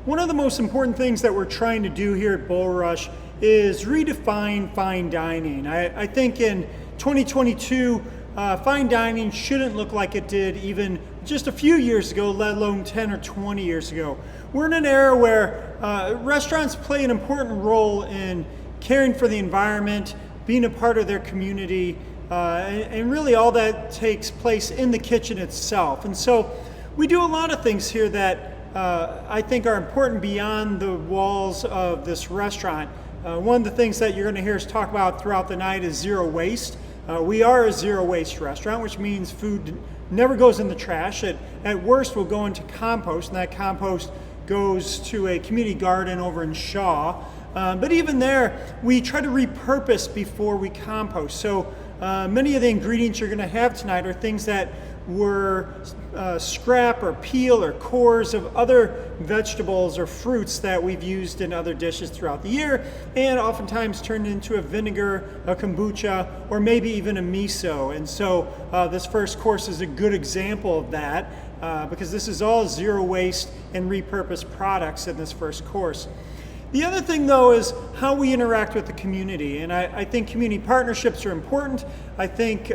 One of the most important things that we're trying to do here at Bulrush is redefine fine dining. I think in 2022, fine dining shouldn't look like it did even just a few years ago, let alone 10 or 20 years ago. We're in an era where restaurants play an important role in caring for the environment, being a part of their community, and really all that takes place in the kitchen itself. And so we do a lot of things here that I think are important beyond the walls of this restaurant. One of the things that you're going to hear us talk about throughout the night is zero waste. We are a zero waste restaurant, which means food never goes in the trash. It at worst will go into compost, and that compost goes to a community garden over in Shaw. But even there, we try to repurpose before we compost. So many of the ingredients you're going to have tonight are things that were scrap or peel or cores of other vegetables or fruits that we've used in other dishes throughout the year, and oftentimes turned into a vinegar, a kombucha, or maybe even a miso. And so this first course is a good example of that because this is all zero waste and repurposed products in this first course. The other thing, though, is how we interact with the community, and I think community partnerships are important. I think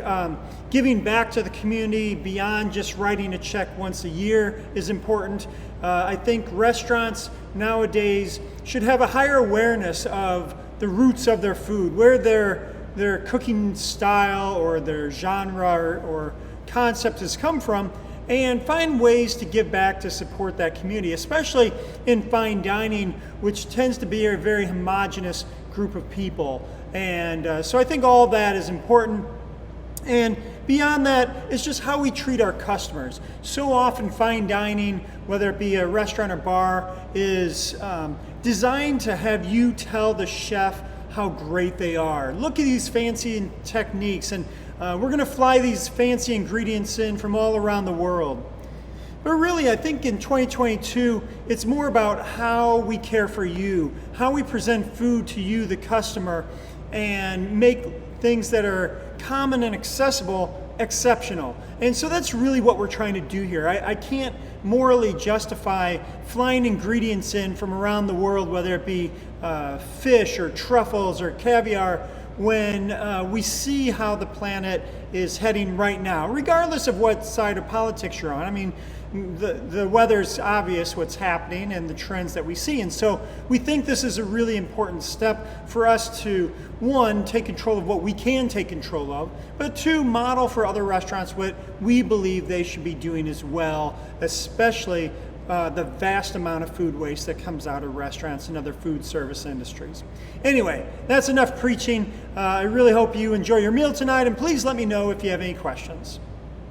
giving back to the community beyond just writing a check once a year is important. I think restaurants nowadays should have a higher awareness of the roots of their food, where their cooking style or their genre or concept has come from, and find ways to give back to support that community, especially in fine dining, which tends to be a very homogenous group of people. And so I think all of that is important. And beyond that, it's just how we treat our customers. So often fine dining, whether it be a restaurant or bar, is designed to have you tell the chef how great they are. Look at these fancy techniques, and we're going to fly these fancy ingredients in from all around the world. But really, I think in 2022, it's more about how we care for you, how we present food to you, the customer, and make things that are common and accessible exceptional. And so that's really what we're trying to do here. I can't morally justify flying ingredients in from around the world, whether it be fish or truffles or caviar, when we see how the planet is heading right now, regardless of what side of politics you're on. I mean, the weather's obvious what's happening and the trends that we see. And so we think this is a really important step for us to, one, take control of what we can take control of, but two, model for other restaurants what we believe they should be doing as well, especially the vast amount of food waste that comes out of restaurants and other food service industries. Anyway, that's enough preaching. I really hope you enjoy your meal tonight, and please let me know if you have any questions.